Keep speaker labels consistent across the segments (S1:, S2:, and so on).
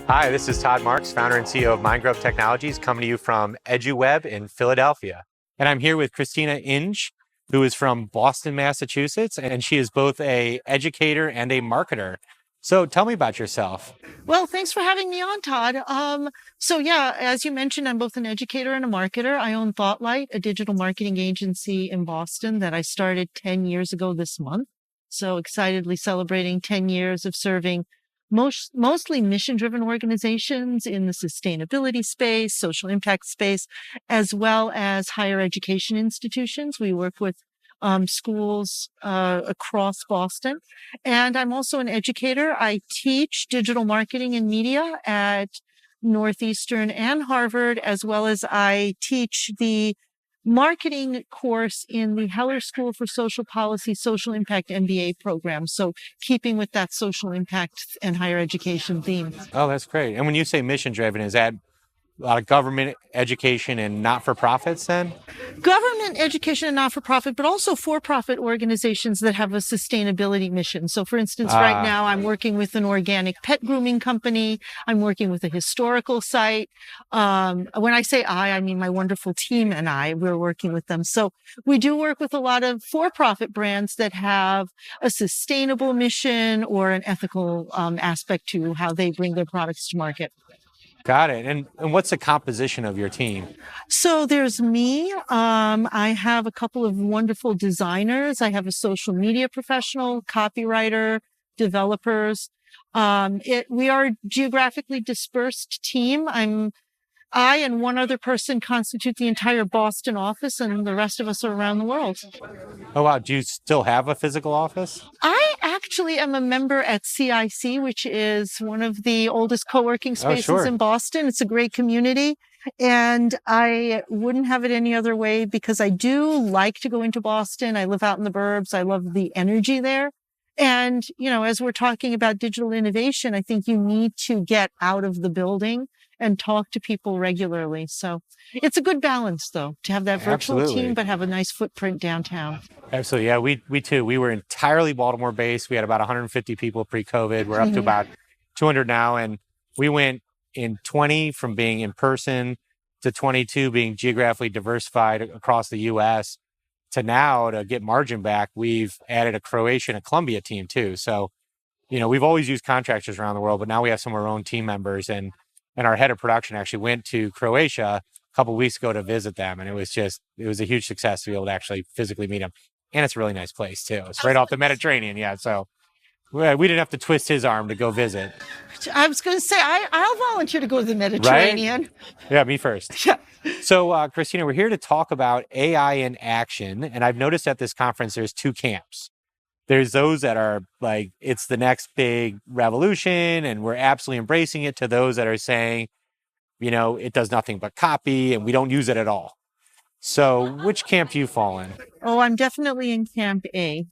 S1: Hi, this is Todd Marks, founder and CEO of Mindgrub Technologies, coming to you from EduWeb in Philadelphia. And I'm here with Christina Inge, who is from Boston, Massachusetts, and she is both an educator and a marketer. So tell me about yourself.
S2: Well, thanks for having me on, Todd. As you mentioned, I'm both an educator and a marketer. I own ThoughtLight, a digital marketing agency in Boston that I started 10 years ago this month. So excitedly celebrating 10 years of serving mostly mission-driven organizations in the sustainability space, social impact space, as well as higher education institutions. We work with schools across Boston. And I'm also an educator. I teach digital marketing and media at Northeastern and Harvard, as well as I teach the marketing course in the Heller School for Social Policy, Social Impact MBA program. So keeping with that social impact and higher education theme.
S1: Oh, that's great. And when you say mission-driven, is that a lot of government, education, and not-for-profits then?
S2: Government, education, and not-for-profit, but also for-profit organizations that have a sustainability mission. So for instance, right now I'm working with an organic pet grooming company. I'm working with a historical site. When I say I mean my wonderful team and we're working with them. So we do work with a lot of for-profit brands that have a sustainable mission or an ethical aspect to how they bring their products to market.
S1: Got it. And what's the composition of your team?
S2: So there's me. I have a couple of wonderful designers. I have a social media professional, copywriter, developers. We are a geographically dispersed team. I and one other person constitute the entire Boston office, and the rest of us are around the world.
S1: Oh, wow. Do you still have a physical office?
S2: I actually am a member at CIC, which is one of the oldest co-working spaces in Boston. It's a great community. And I wouldn't have it any other way because I do like to go into Boston. I live out in the burbs. I love the energy there. And, as we're talking about digital innovation, I think you need to get out of the building and talk to people regularly. So it's a good balance, though, to have that virtual team, but have a nice footprint downtown.
S1: Absolutely. Yeah, we too. We were entirely Baltimore based. We had about 150 people pre-COVID. We're up to about 200 now. And we went in 20 from being in person to 22 being geographically diversified across the U.S. to now, to get margin back, we've added a Croatia and a Colombia team too. So, we've always used contractors around the world, but now we have some of our own team members. And our head of production actually went to Croatia a couple of weeks ago to visit them. And it was a huge success to be able to actually physically meet them. And it's a really nice place too. It's right off the Mediterranean. Yeah. So we didn't have to twist his arm to go visit.
S2: I was going to say, I'll volunteer to go to the Mediterranean.
S1: Right? Yeah, me first.
S2: Yeah.
S1: So, Christina, we're here to talk about AI in action. And I've noticed at this conference, there's two camps. There's those that are like, it's the next big revolution and we're absolutely embracing it, to those that are saying, it does nothing but copy and we don't use it at all. So which camp do you fall in?
S2: Oh, I'm definitely in camp A.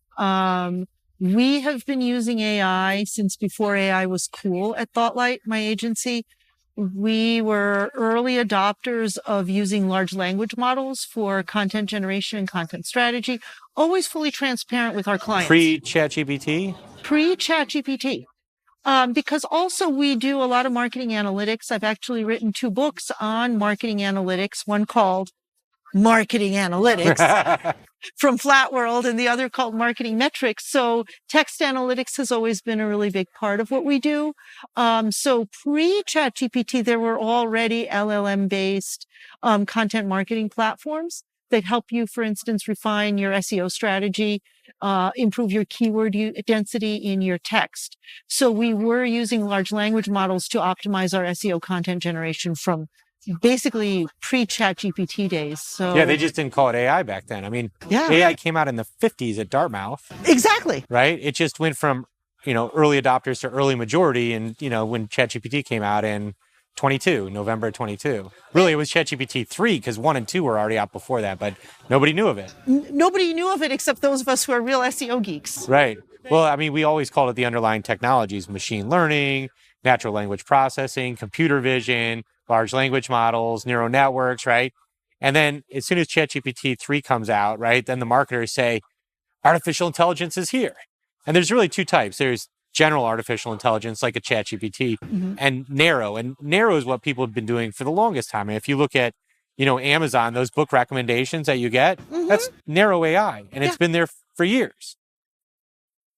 S2: We have been using AI since before AI was cool at ThoughtLight, my agency. We were early adopters of using large language models for content generation and content strategy, always fully transparent with our clients.
S1: Pre-ChatGPT?
S2: Pre-ChatGPT. Because also we do a lot of marketing analytics. I've actually written 2 books on marketing analytics, one called Marketing Analytics from Flat World and the other called Marketing Metrics. So text analytics has always been a really big part of what we do. So pre-ChatGPT, there were already LLM-based content marketing platforms that help you, for instance, refine your SEO strategy, improve your keyword density in your text. So we were using large language models to optimize our SEO content generation from basically pre-ChatGPT days. So
S1: yeah, they just didn't call it AI back then. I mean, AI came out in the 50s at Dartmouth.
S2: Exactly.
S1: Right? It just went from, early adopters to early majority. And, when ChatGPT came out in November 22. Really, it was ChatGPT 3 because 1 and 2 were already out before that, but nobody knew of it.
S2: Nobody knew of it except those of us who are real SEO geeks.
S1: Right. Well, I mean, we always called it the underlying technologies: machine learning, natural language processing, computer vision, large language models, neural networks, right? And then as soon as ChatGPT 3 comes out, right, then the marketers say, artificial intelligence is here. And there's really 2 types. There's general artificial intelligence like a ChatGPT, and narrow. And narrow is what people have been doing for the longest time. And if you look at, Amazon, those book recommendations that you get, that's narrow AI, and it's been there for years.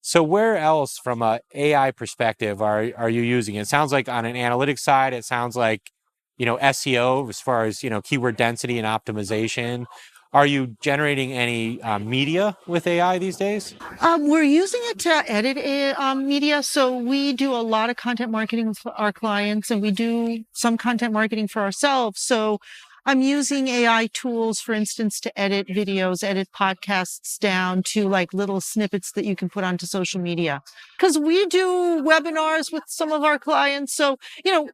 S1: So where else from a AI perspective are you using it? It sounds like on an analytics side, it sounds like, SEO as far as, keyword density and optimization. Are you generating any media with AI these days?
S2: We're using it to edit media. So we do a lot of content marketing with our clients, and we do some content marketing for ourselves. So I'm using AI tools, for instance, to edit videos, edit podcasts down to like little snippets that you can put onto social media. Because we do webinars with some of our clients. So,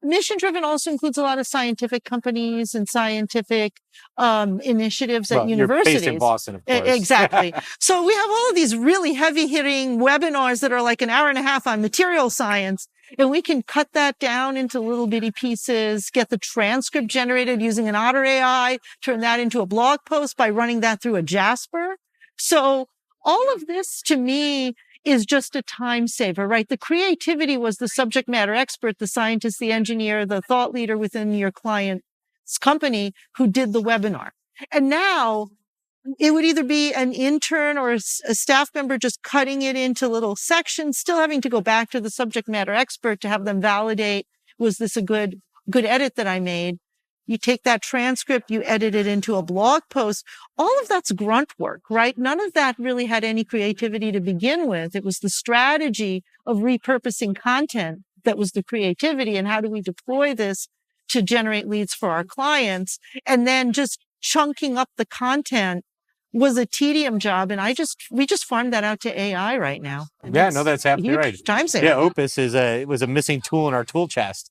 S2: mission driven also includes a lot of scientific companies and scientific initiatives at universities.
S1: You're based in Boston, of course.
S2: Exactly. So we have all of these really heavy hitting webinars that are like an hour and a half on material science. And we can cut that down into little bitty pieces, get the transcript generated using an Otter AI, turn that into a blog post by running that through a Jasper. So all of this to me is just a time saver, right? The creativity was the subject matter expert, the scientist, the engineer, the thought leader within your client's company who did the webinar. And now it would either be an intern or a staff member just cutting it into little sections, still having to go back to the subject matter expert to have them validate, was this a good edit that I made? You take that transcript, you edit it into a blog post. All of that's grunt work, right? None of that really had any creativity to begin with. It was the strategy of repurposing content that was the creativity, and how do we deploy this to generate leads for our clients? And then just chunking up the content was a tedium job, and we just farmed that out to AI right now.
S1: Yeah, no, that's absolutely right.
S2: Time saver.
S1: Yeah, Opus was a missing tool in our tool chest.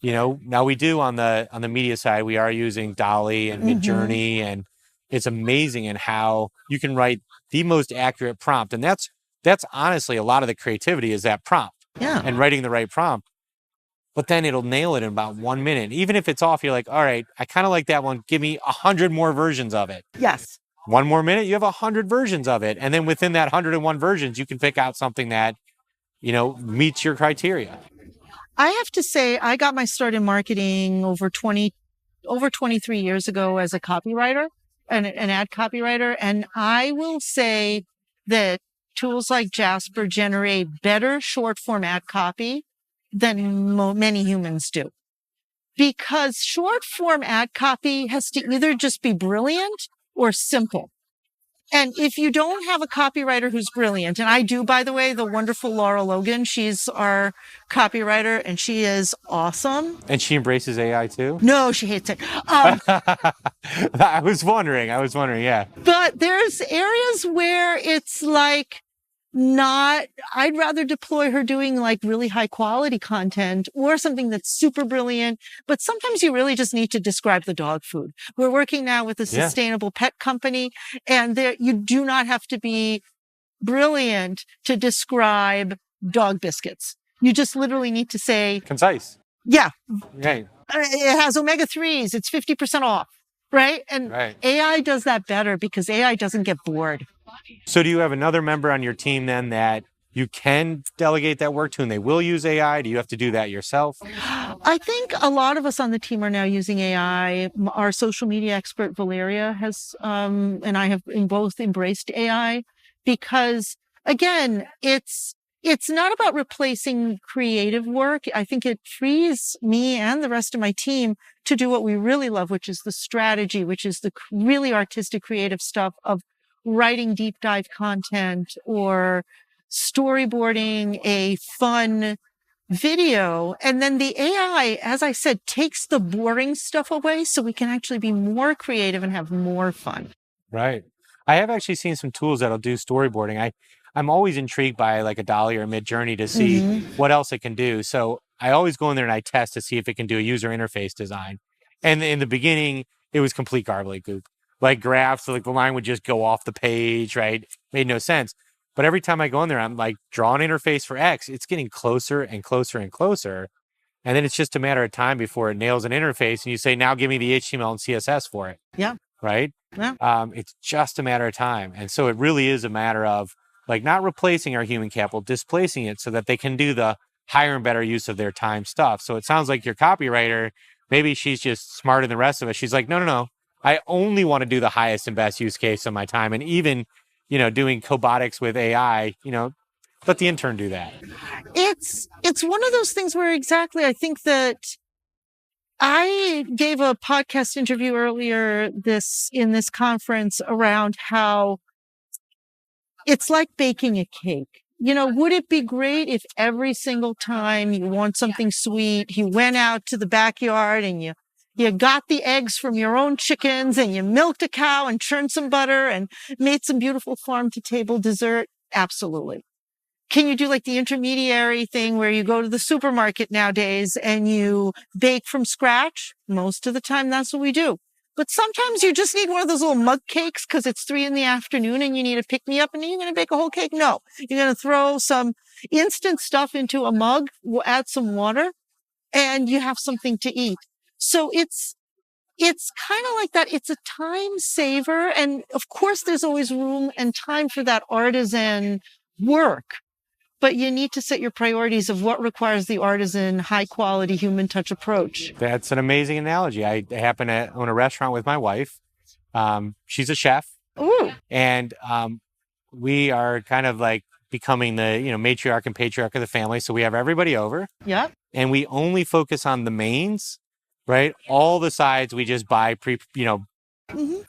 S1: Now we do on the media side, we are using Dolly and Midjourney, and it's amazing in how you can write the most accurate prompt, and that's honestly a lot of the creativity is that prompt, and writing the right prompt. But then it'll nail it in about 1 minute. Even if it's off, you're like, all right, I kind of like that one. Give me 100 more versions of it.
S2: Yes.
S1: 1 more minute, you have 100 versions of it. And then within that 101 versions, you can pick out something that, meets your criteria.
S2: I have to say, I got my start in marketing over 23 years ago as a copywriter, an ad copywriter. And I will say that tools like Jasper generate better short form ad copy than many humans do. Because short form ad copy has to either just be brilliant or simple. And if you don't have a copywriter who's brilliant, and I do, by the way, the wonderful Laura Logan, she's our copywriter and she is awesome.
S1: And she embraces AI too?
S2: No, she hates it.
S1: I was wondering, yeah.
S2: But there's areas where it's like, I'd rather deploy her doing like really high quality content or something that's super brilliant. But sometimes you really just need to describe the dog food. We're working now with a sustainable pet company, and you do not have to be brilliant to describe dog biscuits. You just literally need to say
S1: concise.
S2: Yeah.
S1: Right.
S2: It has omega-3s. It's 50% off. Right. And AI does that better because AI doesn't get bored.
S1: So do you have another member on your team then that you can delegate that work to and they will use AI? Do you have to do that yourself?
S2: I think a lot of us on the team are now using AI. Our social media expert, Valeria, has, and I have both embraced AI because, again, it's not about replacing creative work. I think it frees me and the rest of my team to do what we really love, which is the strategy, which is the really artistic, creative stuff of writing deep dive content or storyboarding a fun video. And then the AI, as I said, takes the boring stuff away so we can actually be more creative and have more fun.
S1: Right. I have actually seen some tools that'll do storyboarding. I'm always intrigued by like a Dolly or a Midjourney to see what else it can do. So I always go in there and I test to see if it can do a user interface design. And in the beginning, it was complete gobbledygook. Like graphs, like the line would just go off the page, right? Made no sense. But every time I go in there, I'm like, draw an interface for X. It's getting closer and closer and closer. And then it's just a matter of time before it nails an interface. And you say, now give me the HTML and CSS for it.
S2: Yeah.
S1: Right?
S2: Yeah.
S1: It's just a matter of time. And so it really is a matter of like not replacing our human capital, displacing it so that they can do the higher and better use of their time stuff. So it sounds like your copywriter, maybe she's just smarter than the rest of us. She's like, no. I only want to do the highest and best use case of my time. And even, doing cobotics with AI, let the intern do that.
S2: It's one of those things where exactly, I think that I gave a podcast interview earlier in this conference around how it's like baking a cake. Would it be great if every single time you want something sweet, you went out to the backyard and you got the eggs from your own chickens and you milked a cow and churned some butter and made some beautiful farm to table dessert? Absolutely. Can you do like the intermediary thing where you go to the supermarket nowadays and you bake from scratch? Most of the time, that's what we do. But sometimes you just need one of those little mug cakes because it's 3 p.m. and you need to pick me up, and you're going to bake a whole cake. No, you're going to throw some instant stuff into a mug, add some water, and you have something to eat. So it's kind of like that. It's a time saver. And of course, there's always room and time for that artisan work. But you need to set your priorities of what requires the artisan, high quality human touch approach.
S1: That's an amazing analogy. I happen to own a restaurant with my wife. She's a chef.
S2: Ooh.
S1: And we are kind of like becoming the, matriarch and patriarch of the family. So we have everybody over.
S2: Yeah.
S1: And we only focus on the mains, right? All the sides we just buy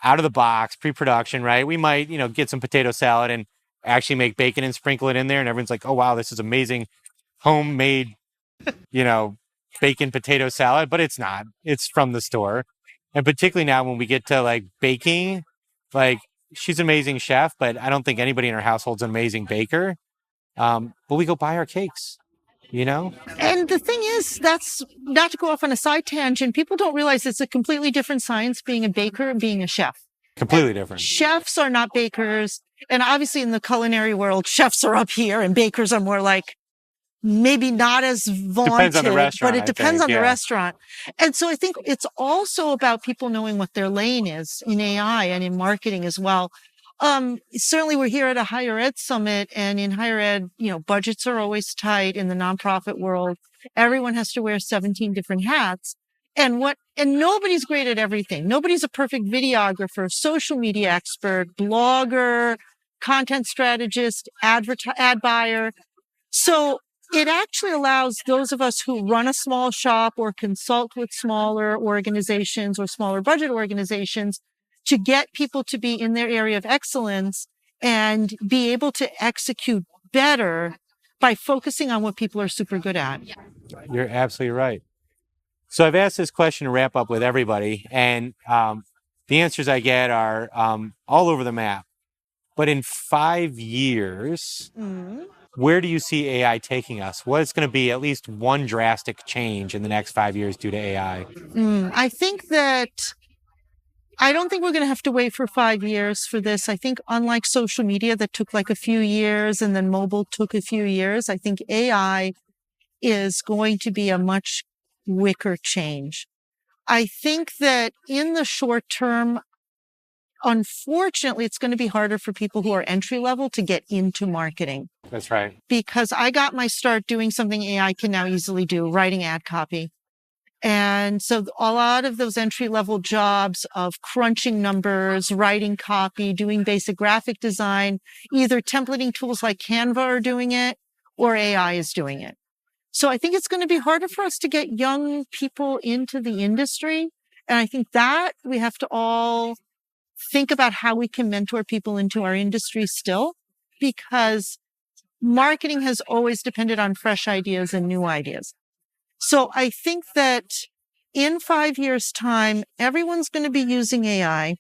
S1: out of the box, pre-production, right? We might, get some potato salad and actually make bacon and sprinkle it in there. And everyone's like, oh, wow, this is amazing homemade, bacon potato salad. But it's not. It's from the store. And particularly now when we get to like baking, like she's an amazing chef, but I don't think anybody in our household's an amazing baker. But we go buy our cakes,
S2: And the thing is, that's not to go off on a side tangent. People don't realize it's a completely different science being a baker and being a chef.
S1: Completely different.
S2: Chefs are not bakers. And obviously in the culinary world, chefs are up here and bakers are more like maybe not as vaunted,
S1: depends on the restaurant,
S2: but it depends on the restaurant. And so I think it's also about people knowing what their lane is in AI and in marketing as well. Certainly we're here at a higher ed summit, and in higher ed, budgets are always tight in the nonprofit world. Everyone has to wear 17 different hats. And nobody's great at everything. Nobody's a perfect videographer, social media expert, blogger, content strategist, ad buyer. So it actually allows those of us who run a small shop or consult with smaller organizations or smaller budget organizations to get people to be in their area of excellence and be able to execute better by focusing on what people are super good at.
S1: You're absolutely right. So I've asked this question to wrap up with everybody, and the answers I get are all over the map. But in 5 years, where do you see AI taking us? What is going to be at least one drastic change in the next 5 years due to AI?
S2: I don't think we're going to have to wait for 5 years for this. I think unlike social media that took like a few years and then mobile took a few years, I think AI is going to be a much quicker change. I think that in the short term, unfortunately, it's going to be harder for people who are entry level to get into marketing.
S1: That's right.
S2: Because I got my start doing something AI can now easily do, writing ad copy. And so a lot of those entry level jobs of crunching numbers, writing copy, doing basic graphic design, either templating tools like Canva are doing it or AI is doing it. So I think it's going to be harder for us to get young people into the industry. And I think that we have to all think about how we can mentor people into our industry still, because marketing has always depended on fresh ideas and new ideas. So I think that in 5 years' time, everyone's going to be using AI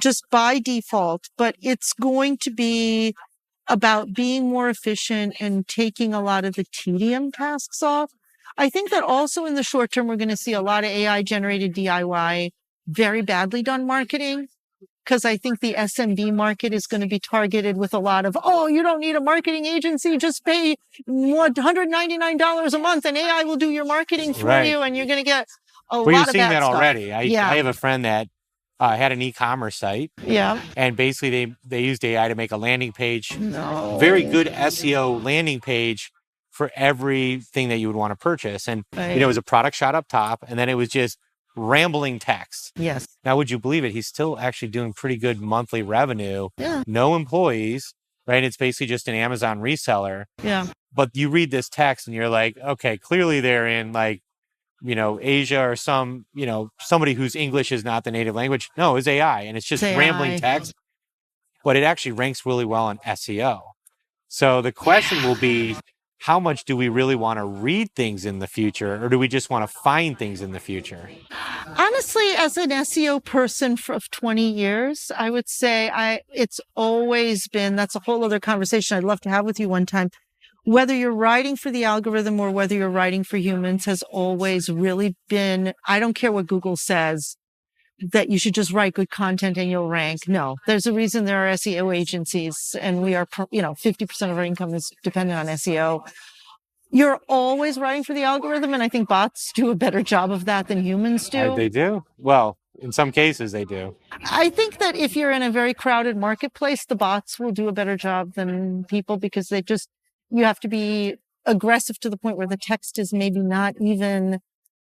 S2: just by default, but it's going to be about being more efficient and taking a lot of the tedium tasks off. I think that also in the short term, we're going to see a lot of AI generated DIY, very badly done marketing, because I think the SMB market is going to be targeted with a lot of, oh, you don't need a marketing agency, just pay $199 a month and AI will do your marketing for you, and you're going to get a lot of that
S1: Well, you're seeing that
S2: stuff
S1: already. I have a friend that had an e-commerce site.
S2: Yeah.
S1: And basically they used AI to make a landing page,
S2: No.
S1: very good SEO landing page for everything that you would want to purchase. And,
S2: Right.
S1: it was a product shot up top, and then it was just rambling text.
S2: Yes.
S1: Now, would you believe it? He's still actually doing pretty good monthly revenue.
S2: Yeah.
S1: No employees, right? It's basically just an Amazon reseller.
S2: Yeah.
S1: But you read this text and you're like, okay, clearly they're in like, Asia or some, somebody whose English is not the native language. No, it's AI, and it's just
S2: It's
S1: rambling
S2: AI.
S1: text, but it actually ranks really well on SEO. So the question will be, how much do we really want to read things in the future, or do we just want to find things in the future?
S2: Honestly, as an SEO person of 20 years, I would say it's always been, that's a whole other conversation I'd love to have with you one time. Whether you're writing for the algorithm or whether you're writing for humans has always really been, I don't care what Google says, that you should just write good content and you'll rank. No, there's a reason there are SEO agencies, and we are, 50% of our income is dependent on SEO. You're always writing for the algorithm, and I think bots do a better job of that than humans do.
S1: They do. Well, in some cases they do.
S2: I think that if you're in a very crowded marketplace, the bots will do a better job than people, because you have to be aggressive to the point where the text is maybe not even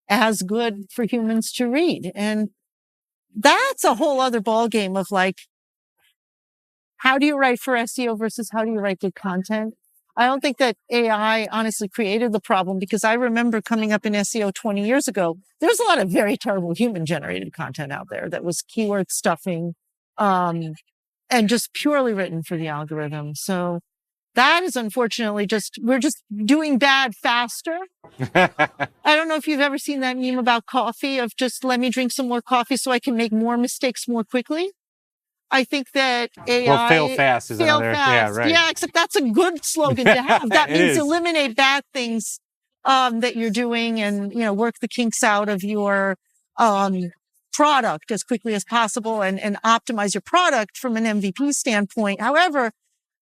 S2: as good for humans to read. And that's a whole other ballgame of like, how do you write for SEO versus how do you write good content? I don't think that AI honestly created the problem, because I remember coming up in SEO 20 years ago, there's a lot of very terrible human generated content out there that was keyword stuffing, and just purely written for the algorithm. So that is unfortunately we're just doing bad faster. I don't know if you've ever seen that meme about coffee, of just let me drink some more coffee so I can make more mistakes more quickly. I think that AI...
S1: Well, fail fast is another...
S2: Fast.
S1: Yeah, right.
S2: Yeah, except that's a good slogan to have. That means eliminate bad things that you're doing, and, work the kinks out of your product as quickly as possible, and optimize your product from an MVP standpoint. However,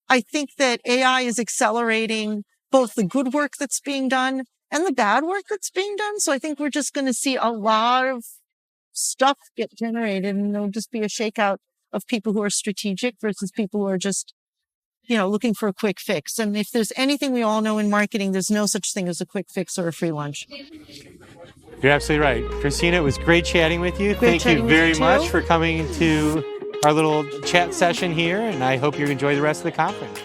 S2: I think that AI is accelerating both the good work that's being done and the bad work that's being done. So I think we're just going to see a lot of stuff get generated, and there'll just be a shakeout of people who are strategic versus people who are just, looking for a quick fix. And if there's anything we all know in marketing, there's no such thing as a quick fix or a free lunch.
S1: You're absolutely right. Christina, it was great chatting with you. Thank you very much for coming to our little chat session here, and I hope you enjoy the rest of the conference.